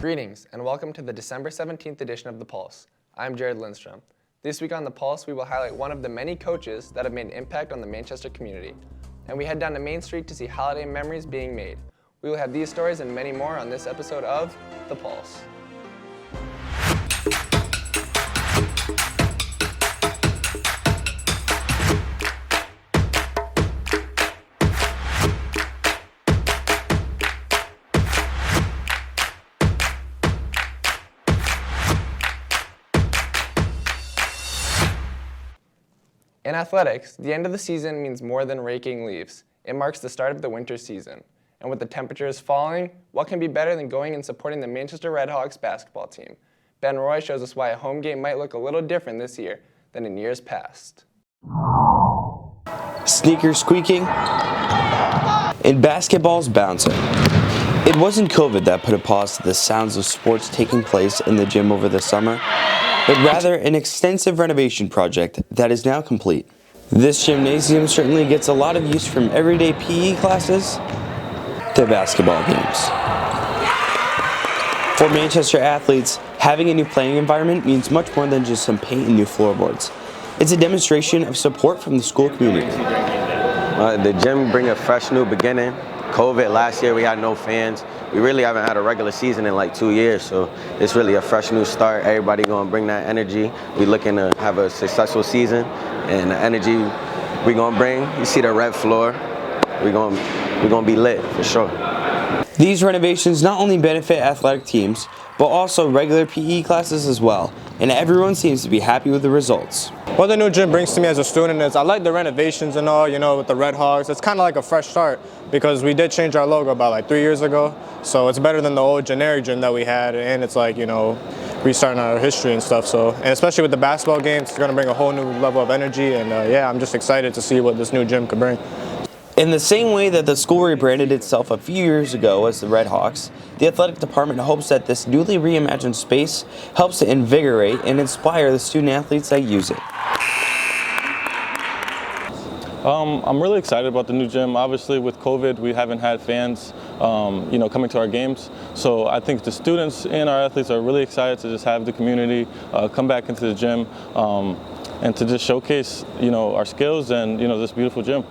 Greetings and welcome to the December 17th edition of The Pulse. I'm Jared Lindstrom. This week on The Pulse, we will highlight one of the many coaches that have made an impact on the Manchester community. And we head down to Main Street to see holiday memories being made. We will have these stories and many more on this episode of The Pulse. In athletics, the end of the season means more than raking leaves. It marks the start of the winter season. And with the temperatures falling, what can be better than going and supporting the Manchester Redhawks basketball team? Ben Roy shows us why a home game might look a little different this year than in years past. Sneakers squeaking and basketballs bouncing. It wasn't COVID that put a pause to the sounds of sports taking place in the gym over the summer, but rather an extensive renovation project that is now complete. This gymnasium certainly gets a lot of use from everyday PE classes to basketball games. For Manchester athletes, having a new playing environment means much more than just some paint and new floorboards. It's a demonstration of support from the school community. The gym bring a fresh new beginning. COVID last year we had no fans. We really haven't had a regular season in like 2 years, so it's really a fresh new start. Everybody gonna bring that energy. We looking to have a successful season, and the energy we gonna bring. You see the red floor. We gonna be lit for sure. These renovations not only benefit athletic teams, but also regular PE classes as well, and everyone seems to be happy with the results. What the new gym brings to me as a student is I like the renovations and all, with the Red Hogs. It's kind of like a fresh start because we did change our logo about like 3 years ago. So it's better than the old generic gym that we had, and it's like, restarting our history and stuff. So, and especially with the basketball games, it's going to bring a whole new level of energy, and I'm just excited to see what this new gym could bring. In the same way that the school rebranded itself a few years ago as the Red Hawks, the athletic department hopes that this newly reimagined space helps to invigorate and inspire the student athletes that use it. I'm really excited about the new gym. Obviously, with COVID, we haven't had fans, coming to our games. So I think the students and our athletes are really excited to just have the community come back into the gym and to just showcase, our skills and, this beautiful gym.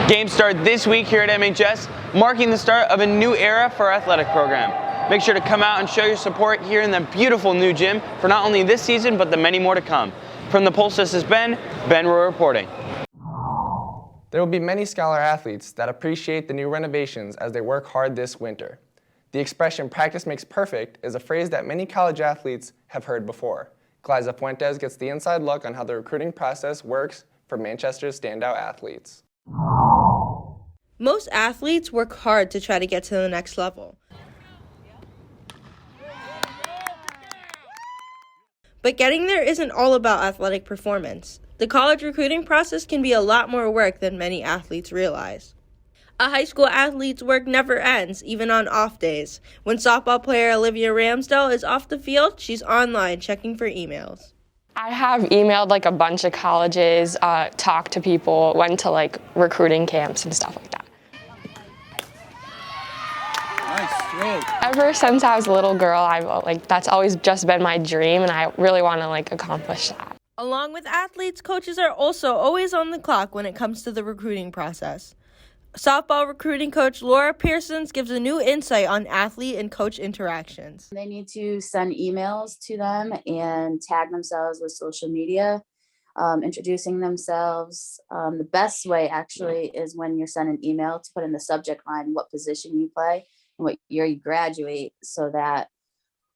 Games start this week here at MHS, marking the start of a new era for our athletic program. Make sure to come out and show your support here in the beautiful new gym for not only this season, but the many more to come. From the Pulse, this is Ben Roy reporting. There will be many scholar athletes that appreciate the new renovations as they work hard this winter. The expression "practice makes perfect" is a phrase that many college athletes have heard before. Glaiza Fuentes gets the inside look on how the recruiting process works for Manchester's standout athletes. Most athletes work hard to try to get to the next level. But getting there isn't all about athletic performance. The college recruiting process can be a lot more work than many athletes realize. A high school athlete's work never ends, even on off days. When softball player Olivia Ramsdell is off the field, she's online checking for emails. I have emailed a bunch of colleges, talked to people, went to recruiting camps and stuff like that. Ever since I was a little girl, that's always just been my dream, and I really want to accomplish that. Along with athletes, coaches are also always on the clock when it comes to the recruiting process. Softball recruiting coach Laura Pearsons gives a new insight on athlete and coach interactions. They need to send emails to them and tag themselves with social media, introducing themselves. The best way actually is when you're sending an email to put in the subject line what position you play and what year you graduate, so that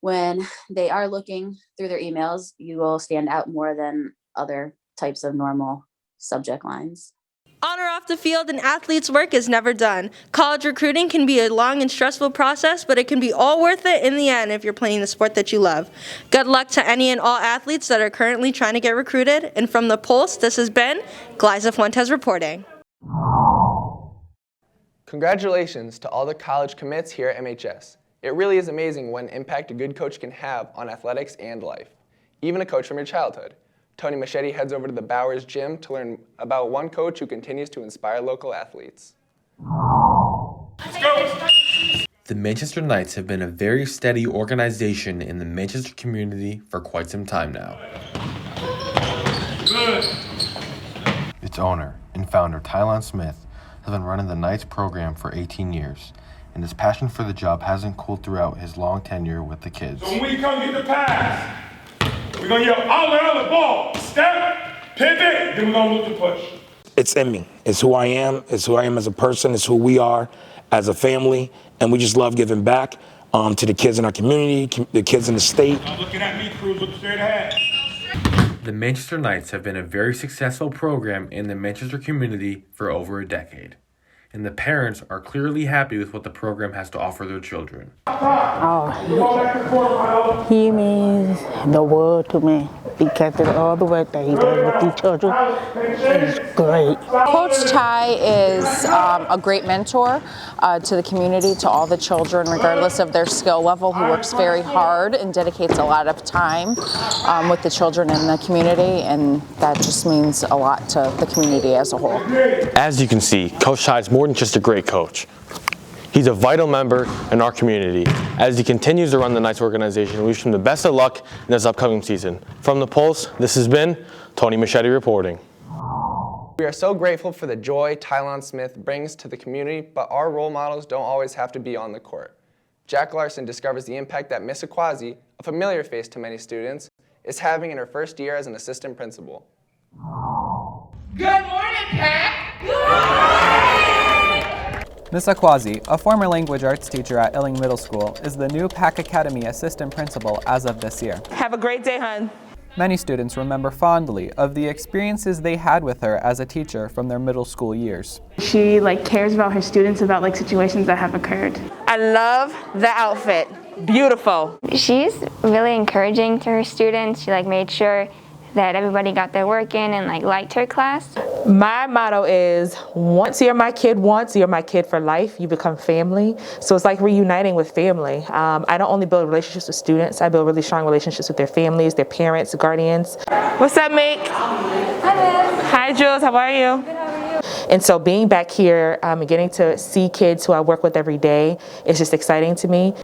when they are looking through their emails, you will stand out more than other types of normal subject lines. On or off the field, an athlete's work is never done. College recruiting can be a long and stressful process, but it can be all worth it in the end if you're playing the sport that you love. Good luck to any and all athletes that are currently trying to get recruited. And from the Pulse, this has been Glaiza Fuentes reporting. Congratulations to all the college commits here at MHS. It really is amazing what an impact a good coach can have on athletics and life, even a coach from your childhood. Tony Mascitti heads over to the Bowers Gym to learn about one coach who continues to inspire local athletes. The Manchester Knights have been a very steady organization in the Manchester community for quite some time now. Its owner and founder, Tylon Smith, has been running the Knights program for 18 years, and his passion for the job hasn't cooled throughout his long tenure with the kids. So when we come get the pass, we're going to yell, outlet, ball, step, pivot, then we're going to look to push. It's in me. It's who I am. It's who I am as a person. It's who we are as a family, and we just love giving back to the kids in our community, the kids in the state. Not looking at me, Cruz, look straight ahead. The Manchester Knights have been a very successful program in the Manchester community for over a decade, and the parents are clearly happy with what the program has to offer their children. Oh, he means the world to me because of all the work that he does with these children. It's great. Coach Ty is a great mentor to the community, to all the children, regardless of their skill level. He works very hard and dedicates a lot of time with the children in the community, and that just means a lot to the community as a whole. As you can see, Coach Ty is more than just a great coach. He's a vital member in our community. As he continues to run the Knights organization, we wish him the best of luck in this upcoming season. From the Pulse, this has been Tony Mascitti reporting. We are so grateful for the joy Tylon Smith brings to the community, but our role models don't always have to be on the court. Jack Larson discovers the impact that Miss Okwuazi, a familiar face to many students, is having in her first year as an assistant principal. Good morning, PAC! Good morning! Ms. Okwuazi, a former language arts teacher at Illing Middle School, is the new PAC Academy assistant principal as of this year. Have a great day, hon. Many students remember fondly of the experiences they had with her as a teacher from their middle school years. She cares about her students, about situations that have occurred. I love the outfit. Beautiful. She's really encouraging to her students. She made sure that everybody got their work in and liked her class. My motto is, once you're my kid once, you're my kid for life. You become family. So it's like reuniting with family. I don't only build relationships with students, I build really strong relationships with their families, their parents, guardians. What's up, Mick? Hi, Liz. Hi, Jules. How are you? Good, how are you? And so being back here and getting to see kids who I work with every day is just exciting to me.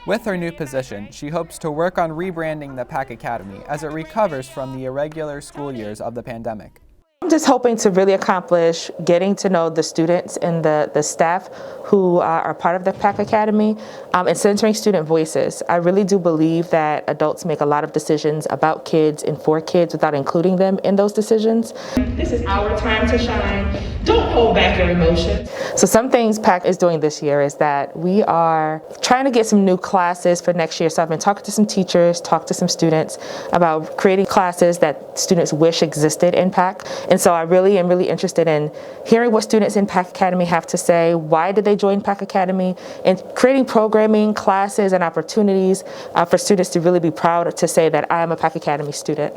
With her new position, she hopes to work on rebranding the PAC Academy as it recovers from the irregular school years of the pandemic. I'm just hoping to really accomplish getting to know the students and the staff who are part of the PAC Academy and centering student voices. I really do believe that adults make a lot of decisions about kids and for kids without including them in those decisions. This is our time to shine. Don't hold back your emotions. So some things PAC is doing this year is that we are trying to get some new classes for next year. So I've been talking to some teachers, talked to some students about creating classes that students wish existed in PAC. And so I really am interested in hearing what students in PAC Academy have to say, why did they join PAC Academy, and creating programming, classes, and opportunities for students to really be proud to say that I am a PAC Academy student.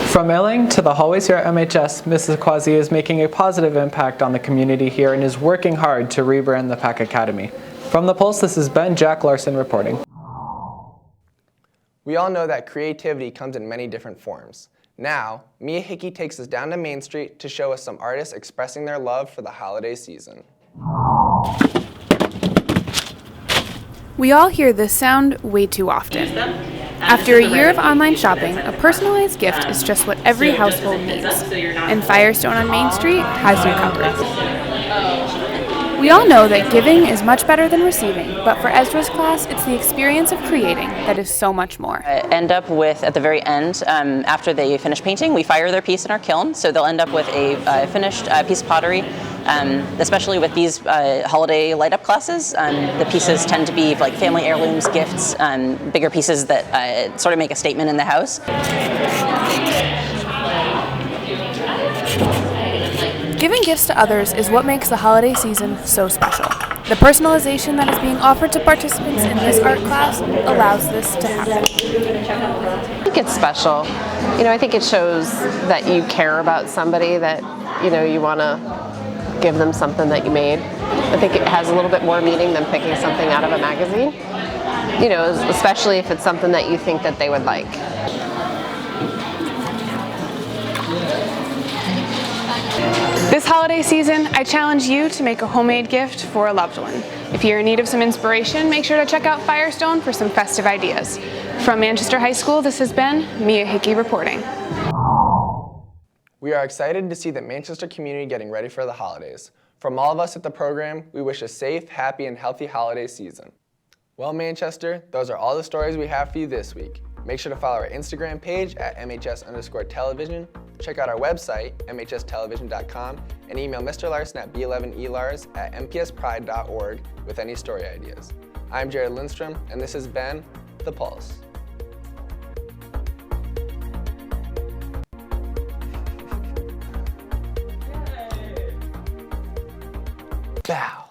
From Illing to the hallways here at MHS, Mrs. Okwuazi is making a positive impact on the community here and is working hard to rebrand the PAC Academy. From the Pulse, this is Jack Larson reporting. We all know that creativity comes in many different forms. Now, Mia Hickey takes us down to Main Street to show us some artists expressing their love for the holiday season. We all hear this sound way too often. After a year of online shopping, a personalized gift is just what every household needs, and Firestone on Main Street has you covered. We all know that giving is much better than receiving, but for Ezra's class, it's the experience of creating that is so much more. End up with, at the very end, after they finish painting, we fire their piece in our kiln, so they'll end up with a finished piece of pottery. Especially with these holiday light-up classes, the pieces tend to be family heirlooms, gifts, bigger pieces that sort of make a statement in the house. Giving gifts to others is what makes the holiday season so special. The personalization that is being offered to participants in this art class allows this to happen. I think it's special. I think it shows that you care about somebody, that you want to give them something that you made. I think it has a little bit more meaning than picking something out of a magazine. Especially if it's something that you think that they would like. This holiday season, I challenge you to make a homemade gift for a loved one. If you're in need of some inspiration, make sure to check out Firestone for some festive ideas. From Manchester High School, this has been Mia Hickey reporting. We are excited to see the Manchester community getting ready for the holidays. From all of us at the program, we wish a safe, happy, and healthy holiday season. Well, Manchester, those are all the stories we have for you this week. Make sure to follow our Instagram page at MHS_television, check out our website, mhstelevision.com, and email Mr. Larson at b11elars@mpspride.org with any story ideas. I'm Jared Lindstrom, and this has been The Pulse. Bow.